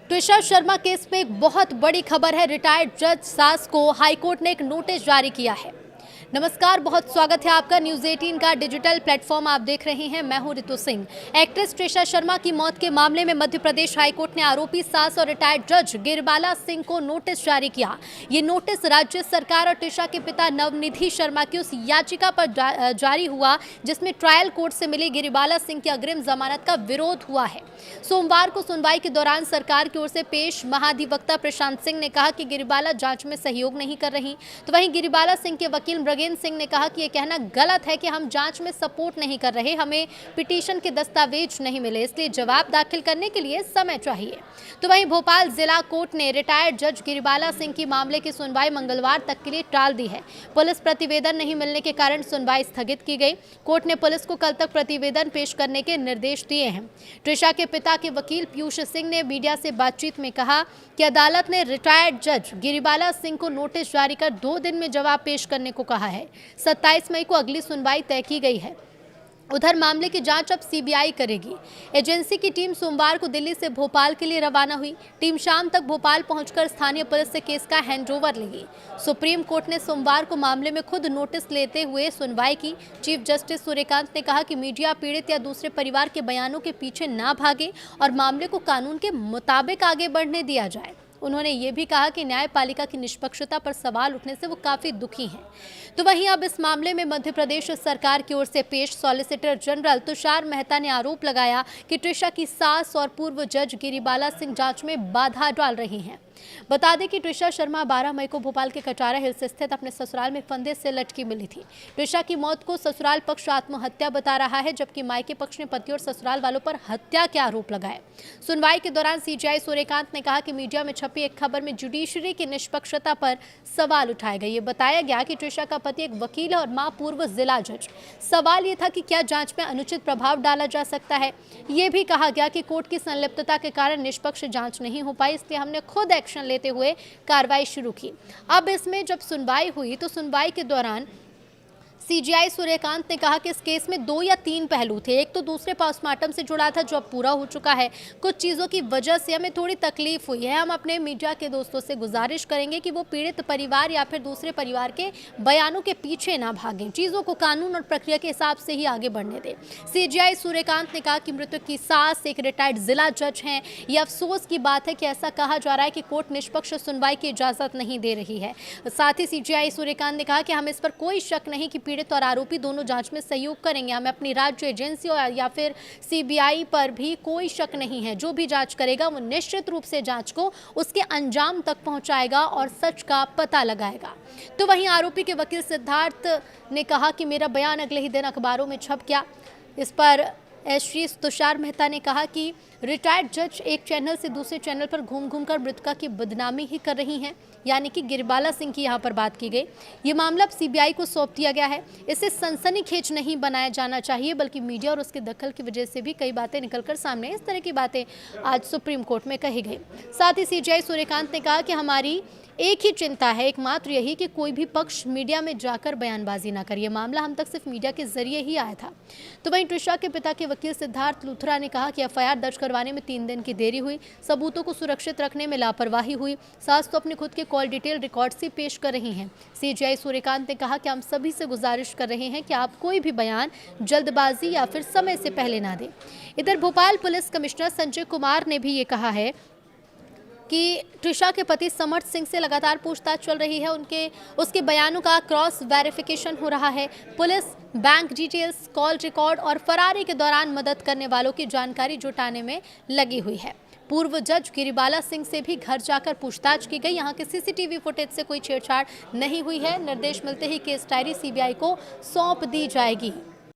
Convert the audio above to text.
Trisha Sharma case में एक बहुत बड़ी खबर है। रिटायर्ड जज सास को हाईकोर्ट ने एक नोटिस जारी किया है। नमस्कार, बहुत स्वागत है आपका। न्यूज़ 18 का डिजिटल प्लेटफॉर्म आप देख रहे हैं। मैं हूं रितु सिंह। एक्ट्रेस ट्रिशा शर्मा की मौत के मामले में मध्य प्रदेश हाईकोर्ट ने आरोपी सास और रिटायर्ड जज गिरिबाला सिंह को नोटिस जारी किया। ये नोटिस राज्य सरकार और ट्रिशा के पिता नवनिधि शर्मा की उस याचिका पर जारी हुआ जिसमें ट्रायल कोर्ट से मिली गिरिबाला सिंह की अग्रिम जमानत का विरोध हुआ है। सोमवार को सुनवाई के दौरान सरकार की ओर से पेश महाधिवक्ता प्रशांत सिंह ने कहा कि गिरिबाला जांच में सहयोग नहीं कर रही, तो वहीं गिरिबाला सिंह के वकील ब्रगेन सिंह ने कहा कि यह कहना गलत है कि हम जांच में सपोर्ट नहीं कर रहे, हमें पिटीशन के दस्तावेज नहीं मिले, इसलिए जवाब दाखिल करने के लिए समय चाहिए। तो वहीं भोपाल जिला कोर्ट ने रिटायर्ड जज गिरिबाला सिंह की मामले की सुनवाई मंगलवार तक के लिए टाल दी है। पुलिस प्रतिवेदन नहीं मिलने के कारण सुनवाई स्थगित की गई। कोर्ट ने पुलिस को कल तक प्रतिवेदन पेश करने के निर्देश दिए हैं। ट्रिशा के पिता के वकील पीयूष सिंह ने मीडिया से बातचीत में कहा कि अदालत ने रिटायर्ड जज गिरिबाला सिंह को नोटिस जारी कर 2 दिन में जवाब पेश करने को कहा है। 27 मई को अगली सुनवाई तय की गई है। उधर मामले की जांच अब सीबीआई करेगी। एजेंसी की टीम सोमवार को दिल्ली से भोपाल के लिए रवाना हुई। टीम शाम तक भोपाल पहुंचकर स्थानीय पुलिस से केस का हैंडओवर लेगी। सुप्रीम कोर्ट ने सोमवार को मामले में खुद नोटिस लेते हुए सुनवाई की। चीफ जस्टिस सूर्यकांत ने कहा कि मीडिया पीड़ित या दूसरे परिवार के बयानों के पीछे ना भागे और मामले को कानून के मुताबिक आगे बढ़ने दिया जाए। उन्होंने ये भी कहा कि न्यायपालिका की निष्पक्षता पर सवाल उठने से वो काफी दुखी हैं। तो वहीं अब इस मामले में मध्य प्रदेश सरकार की ओर से पेश सॉलिसिटर जनरल तुषार मेहता ने आरोप लगाया कि ट्रिशा की सास और पूर्व जज गिरिबाला सिंह जांच में बाधा डाल रही हैं। बता दें कि ट्रिशा शर्मा 12 मई को भोपाल के कटारा हिल्स स्थित अपने ससुराल में फंदे से लटकी मिली थी। ट्रिशा की मौत को ससुराल पक्ष आत्महत्या बता रहा है, जबकि मायके पक्ष ने पति और ससुराल वालों पर हत्या के आरोप लगाए। सुनवाई के दौरान सीजेआई सूर्यकांत ने कहा कि मीडिया में छपी एक खबर में जुडिशरी की निष्पक्षता पर सवाल उठाए गए। ये बताया गया कि ट्रिशा का पति एक वकील है और मां पूर्व जिला जज। सवाल ये था कि क्या जांच में अनुचित प्रभाव डाला जा सकता है। ये भी कहा गया कि कोर्ट की संलिप्तता के कारण निष्पक्ष जांच नहीं हो पाई, इसलिए हमने खुद एक्शन लेते हुए कार्रवाई शुरू की। अब इसमें जब सुनवाई हुई तो सुनवाई के दौरान सीजेआई सूर्यकांत ने कहा कि इस केस में 2 या 3 पहलू थे। एक तो दूसरे पोस्टमार्टम से जुड़ा था जो अब पूरा हो चुका है। कुछ चीज़ों की वजह से हमें थोड़ी तकलीफ हुई है। हम अपने मीडिया के दोस्तों से गुजारिश करेंगे कि वो पीड़ित परिवार या फिर दूसरे परिवार के बयानों के पीछे ना भागें, चीज़ों को कानून और प्रक्रिया के हिसाब से ही आगे बढ़ने दें। सीजेआई सूर्यकांत ने कहा कि मृतक की सास एक रिटायर्ड जिला जज हैं। ये अफसोस की बात है कि ऐसा कहा जा रहा है कि कोर्ट निष्पक्ष सुनवाई की इजाज़त नहीं दे रही है। साथ ही सीजेआई सूर्यकांत ने कहा कि हम इस पर कोई शक नहीं कि पीड़ित और आरोपी दोनों जांच में सहयोग करेंगे। हमें अपनी राज्य एजेंसी या फिर सीबीआई पर भी कोई शक नहीं है। जो भी जांच करेगा वो निश्चित रूप से जांच को उसके अंजाम तक पहुंचाएगा और सच का पता लगाएगा। तो वहीं आरोपी के वकील सिद्धार्थ ने कहा कि मेरा बयान अगले ही दिन अखबारों में छप गया। इस पर एसपी तुषार मेहता ने कहा कि रिटायर्ड जज एक चैनल से दूसरे चैनल पर घूम घूम कर मृतका की बदनामी ही कर रही हैं, यानी कि गिरिबाला सिंह की यहाँ पर बात की गई। ये मामला अब सीबीआई को सौंप दिया गया है। इसे सनसनीखेज नहीं बनाया जाना चाहिए, बल्कि मीडिया और उसके दखल की वजह से भी कई बातें निकलकर सामने, इस तरह की बातें आज सुप्रीम कोर्ट में कही गई। साथ ही सीजेआई सूर्यकांत ने कहा कि हमारी एक ही चिंता है, एकमात्र यही कि कोई भी पक्ष मीडिया में जाकर बयानबाजी ना करे। मामला हम तक सिर्फ मीडिया के जरिए ही आया था। तो वहीं ट्रिशा के पिता के वकील सिद्धार्थ लूथरा ने कहा कि एफआईआर दर्ज करवाने में 3 दिन की देरी हुई, सबूतों को सुरक्षित रखने में लापरवाही हुई। सास तो अपने खुद के कॉल डिटेल रिकॉर्ड्स ही पेश कर रही हैं। सीजेआई सूर्यकांत ने कहा कि हम सभी से गुजारिश कर रहे हैं कि आप कोई भी बयान जल्दबाजी या फिर समय से पहले ना दें। इधर भोपाल पुलिस कमिश्नर संजय कुमार ने भी ये कहा है कि ट्रिशा के पति समर्थ सिंह से लगातार पूछताछ चल रही है। उसके बयानों का क्रॉस वेरिफिकेशन हो रहा है। Police bank details, call record और फरारी के दौरान मदद करने वालों की जानकारी जुटाने में लगी हुई है। पूर्व जज गिरिबाला सिंह से भी घर जाकर पूछताछ की गई। यहाँ के सीसीटीवी फुटेज से कोई छेड़छाड़ नहीं हुई है। निर्देश मिलते ही केस डायरी सीबीआई को सौंप दी जाएगी।